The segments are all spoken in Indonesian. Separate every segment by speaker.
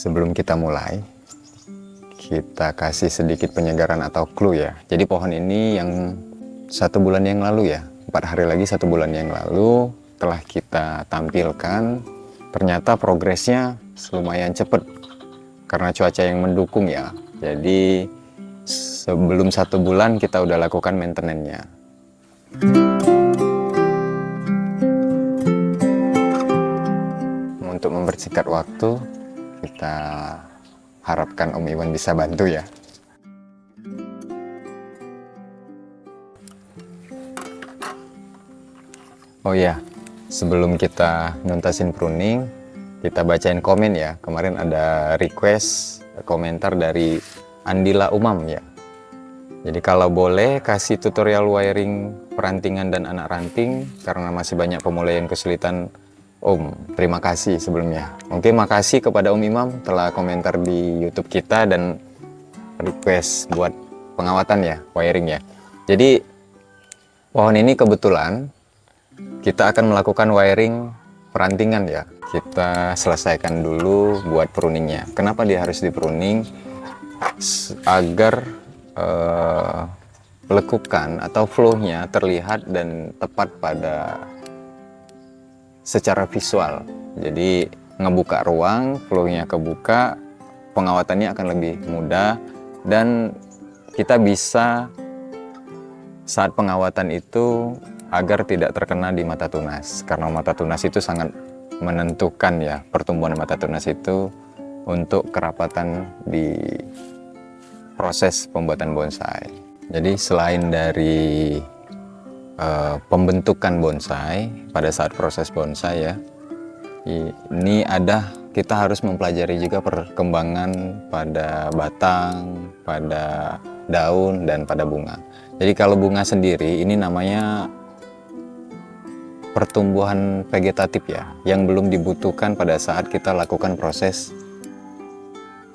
Speaker 1: Sebelum kita mulai, kita kasih sedikit penyegaran atau clue ya. Jadi pohon ini yang 1 bulan yang lalu ya, 4 hari lagi 1 bulan yang lalu telah kita tampilkan. Ternyata progresnya lumayan cepat karena cuaca yang mendukung ya. Jadi sebelum 1 bulan kita udah lakukan maintenance-nya. Untuk mempersingkat waktu, kita harapkan Om Iwan bisa bantu ya. Oh ya, sebelum kita nuntasin pruning, kita bacain komen ya. Kemarin ada request komentar dari Andila Umam ya. Jadi kalau boleh kasih tutorial wiring perantingan dan anak ranting karena masih banyak pemula yang kesulitan. Om, terima kasih sebelumnya. Oke, makasih kepada Om Imam telah komentar di YouTube kita dan request buat pengawatan ya, wiring ya. Jadi pohon ini kebetulan kita akan melakukan wiring perantingan ya. Kita selesaikan dulu buat pruningnya. Kenapa dia harus di pruning? Agar lekukan atau flow-nya terlihat dan tepat pada secara visual. Jadi ngebuka ruang, flow-nya kebuka, pengawatannya akan lebih mudah dan kita bisa saat pengawatan itu agar tidak terkena di mata tunas. Karena mata tunas itu sangat menentukan ya, pertumbuhan mata tunas itu untuk kerapatan di proses pembuatan bonsai. Jadi selain dari pembentukan bonsai pada saat proses bonsai ya, ini kita harus mempelajari juga perkembangan pada batang, pada daun dan pada bunga. Jadi kalau bunga sendiri ini namanya pertumbuhan vegetatif ya, yang belum dibutuhkan pada saat kita lakukan proses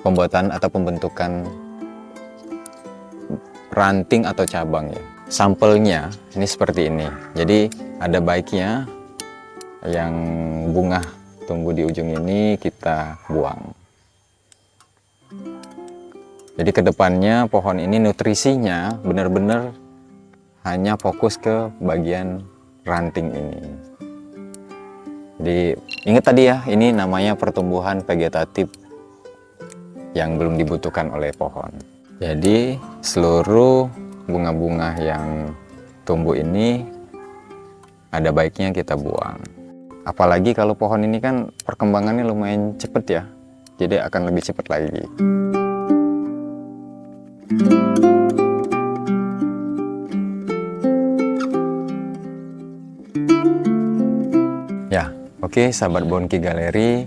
Speaker 1: pembuatan atau pembentukan ranting atau cabang ya. Sampelnya ini seperti ini. Jadi ada baiknya yang bunga tumbuh di ujung ini kita buang. Jadi kedepannya pohon ini nutrisinya benar-benar hanya fokus ke bagian ranting ini. Jadi ingat tadi ya, ini namanya pertumbuhan vegetatif yang belum dibutuhkan oleh pohon. Jadi seluruh bunga-bunga yang tumbuh ini ada baiknya kita buang. Apalagi kalau pohon ini kan perkembangannya lumayan cepet ya, jadi akan lebih cepat lagi. Ya, oke sahabat Bonki Galeri,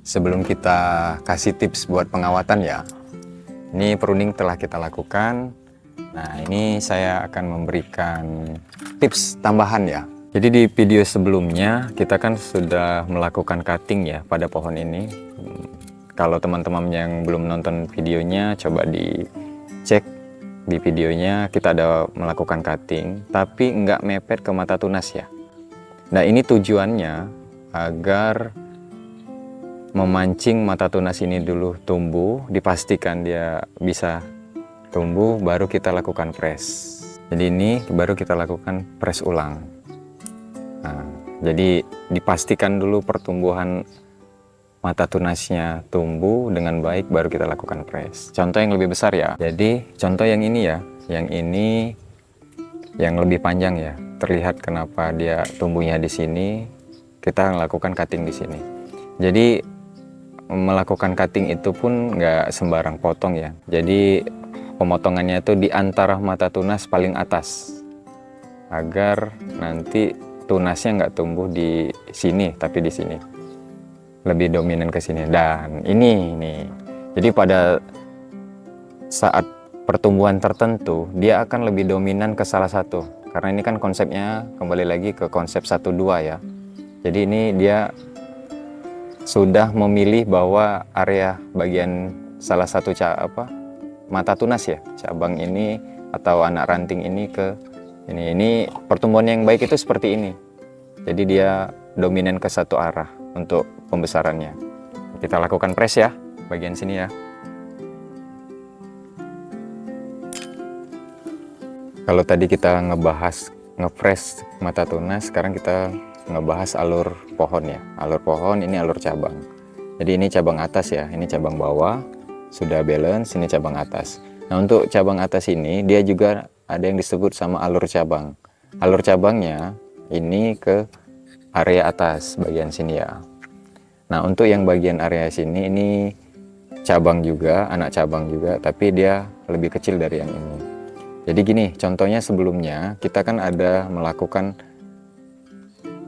Speaker 1: sebelum kita kasih tips buat pengawatan ya, ini pruning telah kita lakukan. Nah, ini saya akan memberikan tips tambahan ya. Jadi di video sebelumnya kita kan sudah melakukan cutting ya pada pohon ini. Kalau teman-teman yang belum nonton videonya, coba dicek di videonya, kita ada melakukan cutting, tapi nggak mepet ke mata tunas ya. Nah, ini tujuannya agar memancing mata tunas ini dulu tumbuh, dipastikan dia bisa tumbuh, baru kita lakukan press. Jadi ini baru kita lakukan press ulang. Nah, jadi dipastikan dulu pertumbuhan mata tunasnya tumbuh dengan baik, baru kita lakukan press. Contoh yang lebih besar ya. Jadi contoh yang ini ya, yang ini yang lebih panjang ya. Terlihat kenapa dia tumbuhnya di sini. Kita lakukan cutting di sini. Jadi melakukan cutting itu pun nggak sembarang potong ya. Jadi pemotongannya itu di antara mata tunas paling atas, agar nanti tunasnya nggak tumbuh di sini tapi di sini, lebih dominan ke sini. Dan ini nih, jadi pada saat pertumbuhan tertentu dia akan lebih dominan ke salah satu, karena ini kan konsepnya kembali lagi ke konsep 1-2 ya. Jadi ini dia sudah memilih bahwa area bagian salah satu mata tunas ya, cabang ini atau anak ranting ini ke ini pertumbuhan yang baik itu seperti ini. Jadi dia dominan ke satu arah untuk pembesarannya. Kita lakukan press ya, bagian sini ya. Kalau tadi kita ngebahas ngepress mata tunas, sekarang kita ngebahas alur pohon ya. Alur pohon, ini alur cabang. Jadi ini cabang atas ya, ini cabang bawah, sudah balance, ini cabang atas. Nah untuk cabang atas ini, dia juga ada yang disebut sama alur cabang. Alur cabangnya ini ke area atas, bagian sini ya. Nah untuk yang bagian area sini, ini cabang juga, anak cabang juga, tapi dia lebih kecil dari yang ini. Jadi gini, contohnya sebelumnya kita kan ada melakukan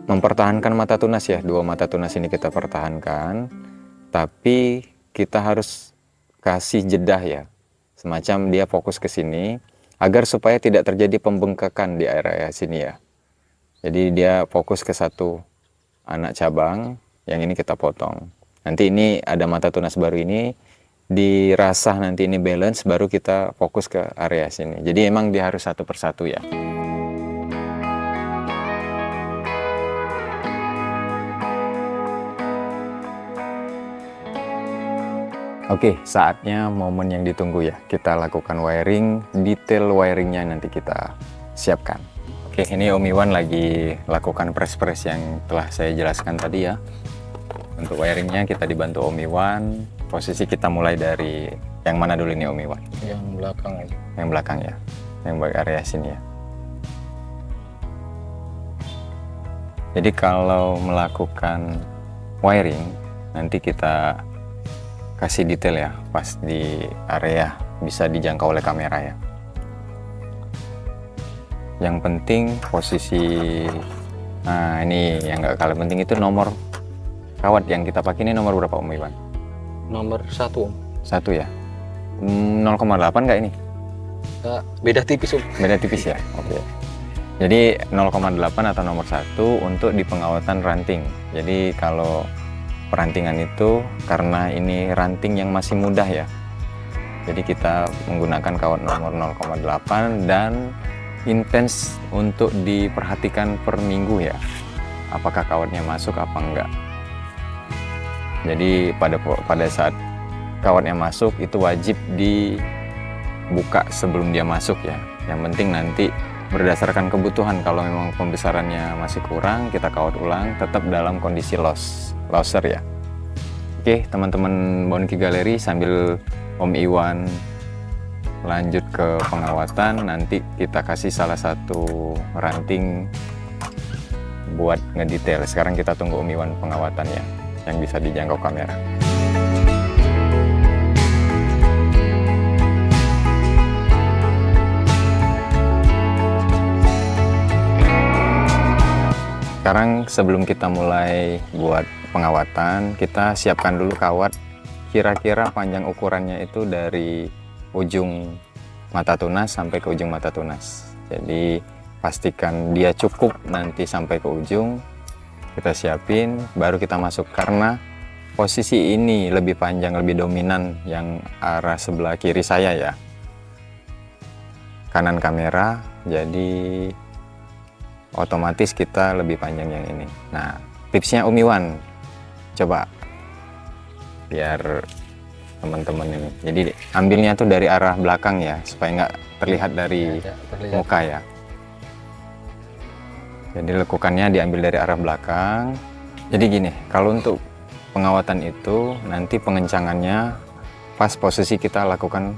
Speaker 1: mempertahankan mata tunas ya, 2 mata tunas ini kita pertahankan, tapi kita harus kasih jedah ya, semacam dia fokus ke sini, agar supaya tidak terjadi pembengkakan di area sini ya. Jadi dia fokus ke satu anak cabang, yang ini kita potong. Nanti ini ada mata tunas baru ini, dirasah nanti ini balance, baru kita fokus ke area sini. Jadi emang dia harus satu persatu ya. Oke, saatnya momen yang ditunggu ya. Kita lakukan wiring, detail wiringnya nanti kita siapkan. Oke, ini Om Iwan lagi lakukan press-press yang telah saya jelaskan tadi ya. Untuk wiringnya kita dibantu Om Iwan. Posisi kita mulai dari yang mana dulu nih Om Iwan?
Speaker 2: Yang belakang aja.
Speaker 1: Yang belakang ya, yang bagian area sini ya. Jadi kalau melakukan wiring, nanti kita kasih detail ya, pas di area bisa dijangkau oleh kamera ya. Yang penting posisi, nah ini yang nggak kalah penting itu nomor kawat yang kita pakai ini nomor berapa Om Iwan?
Speaker 2: Nomor 1 Om.
Speaker 1: 1 ya? 0,8 nggak ini?
Speaker 2: Beda tipis Om.
Speaker 1: Beda tipis ya? Oke. Jadi 0,8 atau nomor 1 untuk di pengawatan ranting. Jadi kalau perantingan itu karena ini ranting yang masih mudah ya. Jadi kita menggunakan kawat nomor 0,8 dan intens untuk diperhatikan per minggu ya. Apakah kawatnya masuk apa enggak. Jadi pada saat kawatnya masuk itu wajib dibuka sebelum dia masuk ya. Yang penting nanti berdasarkan kebutuhan, kalau memang pembesarannya masih kurang kita kawat ulang tetap dalam kondisi looser ya. Oke teman-teman Bonki Galeri, sambil Om Iwan lanjut ke pengawatan, nanti kita kasih salah satu ranting buat ngedetail. Sekarang kita tunggu Om Iwan pengawatan ya, yang bisa dijangkau kamera. Sekarang sebelum kita mulai buat pengawatan, kita siapkan dulu kawat. Kira-kira panjang ukurannya itu dari ujung mata tunas sampai ke ujung mata tunas. Jadi pastikan dia cukup nanti sampai ke ujung. Kita siapin, baru kita masuk, karena posisi ini lebih panjang, lebih dominan yang arah sebelah kiri saya ya, kanan kamera, jadi otomatis kita lebih panjang yang ini. Nah tipsnya Om Iwan, coba biar teman-teman ini, jadi ambilnya tuh dari arah belakang ya, supaya nggak terlihat dari muka ya. Jadi lekukannya diambil dari arah belakang. Jadi gini, kalau untuk pengawatan itu nanti pengencangannya pas posisi kita lakukan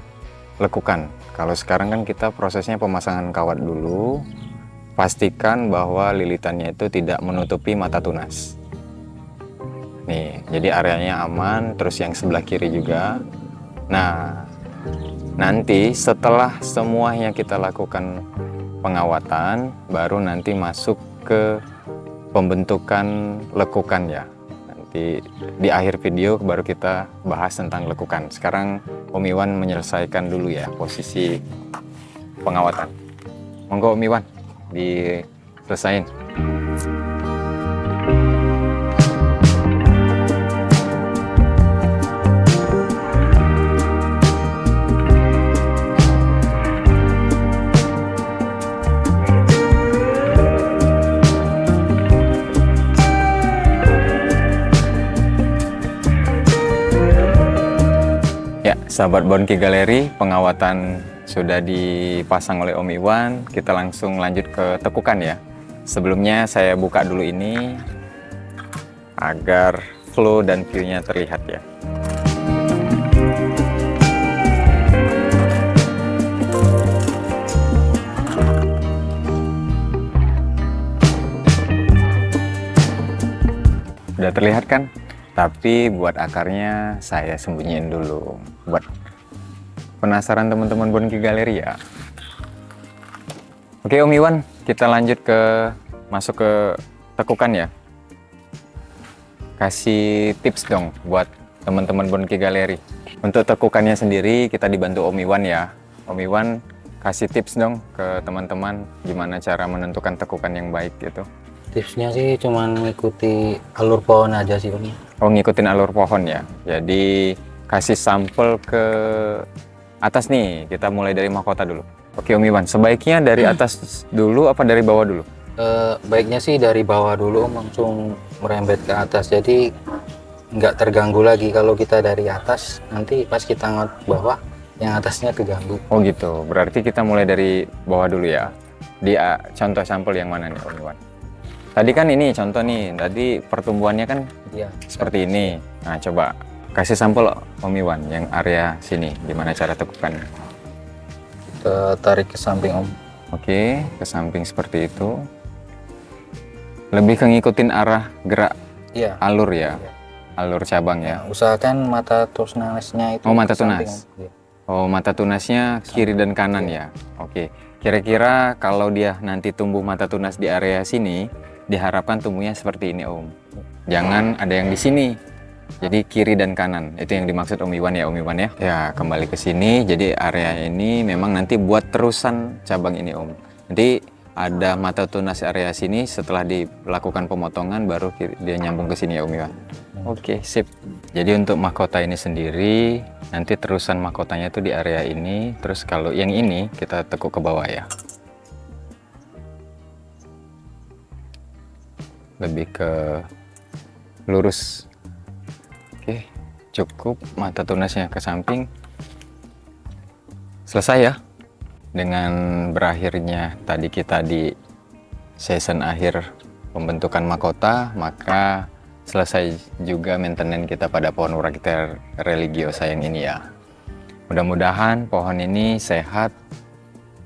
Speaker 1: lekukan. Kalau sekarang kan kita prosesnya pemasangan kawat dulu. Pastikan bahwa lilitannya itu tidak menutupi mata tunas. Nih, jadi areanya aman, terus yang sebelah kiri juga. Nah, nanti setelah semuanya kita lakukan pengawatan, baru nanti masuk ke pembentukan lekukan ya. Nanti di akhir video baru kita bahas tentang lekukan. Sekarang Om Iwan menyelesaikan dulu ya posisi pengawatan. Monggo Om Iwan diselesain. Sahabat Bonki Galeri, pengawatan sudah dipasang oleh Om Iwan. Kita langsung lanjut ke tekukan ya. Sebelumnya saya buka dulu ini agar flow dan view-nya terlihat ya. Udah terlihat kan? Tapi buat akarnya saya sembunyiin dulu. Buat penasaran teman-teman Bonki Galeri ya. Oke Om Iwan, kita lanjut masuk ke tekukan ya. Kasih tips dong buat teman-teman Bonki Galeri. Untuk tekukannya sendiri kita dibantu Om Iwan ya. Om Iwan kasih tips dong ke teman-teman gimana cara menentukan tekukan yang baik gitu.
Speaker 2: Tipsnya sih cuman mengikuti alur pohon aja sih Om.
Speaker 1: Oh, ngikutin alur pohon ya. Jadi kasih sampel ke atas nih. Kita mulai dari mahkota dulu. Oke Om Iwan, sebaiknya dari atas dulu apa dari bawah dulu?
Speaker 2: Baiknya sih dari bawah dulu Om, langsung merembet ke atas. Jadi nggak terganggu lagi. Kalau kita dari atas, nanti pas kita ngot bawah, yang atasnya keganggu.
Speaker 1: Oh gitu, berarti kita mulai dari bawah dulu ya. Di contoh sampel yang mana nih Om Iwan? Tadi kan ini contoh nih, tadi pertumbuhannya kan
Speaker 2: Iya.
Speaker 1: seperti ini. Nah coba kasih sampel Om Iwan yang area sini, gimana cara tekukannya.
Speaker 2: Kita tarik ke samping Om.
Speaker 1: Oke, ke samping seperti itu. Lebih ke ngikutin arah gerak
Speaker 2: Iya.
Speaker 1: alur ya, alur cabang ya.
Speaker 2: Usahakan mata tunasnya itu
Speaker 1: Oh, mata
Speaker 2: ke samping,
Speaker 1: tunas.
Speaker 2: Om. Iya.
Speaker 1: Oh, mata tunasnya kiri dan kanan ya. Oke, kira-kira kalau dia nanti tumbuh mata tunas di area sini, diharapkan tumbuhnya seperti ini Om. Jangan ada yang di sini. Jadi kiri dan kanan, itu yang dimaksud Om Iwan ya Om Iwan ya. Ya, kembali ke sini. Jadi area ini memang nanti buat terusan cabang ini Om. Nanti ada mata tunas area sini, setelah dilakukan pemotongan baru dia nyambung ke sini ya Om Iwan. Oke, sip. Jadi untuk mahkota ini sendiri, nanti terusan mahkotanya itu di area ini. Terus kalau yang ini kita tekuk ke bawah ya. Lebih ke lurus. Oke, cukup mata tunasnya ke samping. Selesai ya. Dengan berakhirnya tadi kita di season akhir pembentukan mahkota, maka selesai juga maintenance kita pada pohon Urachithea religiosa yang ini ya. Mudah-mudahan pohon ini sehat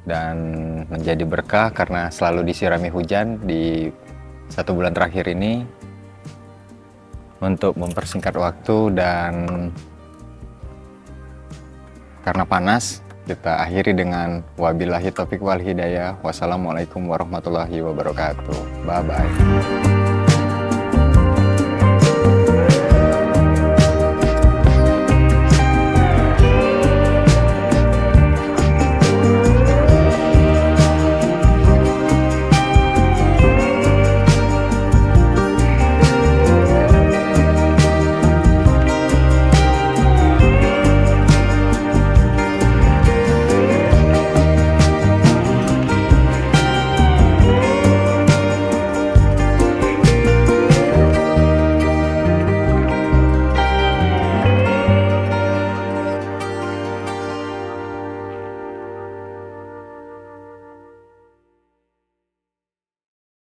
Speaker 1: dan menjadi berkah karena selalu disirami hujan di 1 bulan terakhir ini. Untuk mempersingkat waktu dan karena panas, kita akhiri dengan wabillahi taufiq wal hidayah. Wassalamualaikum warahmatullahi wabarakatuh. Bye bye.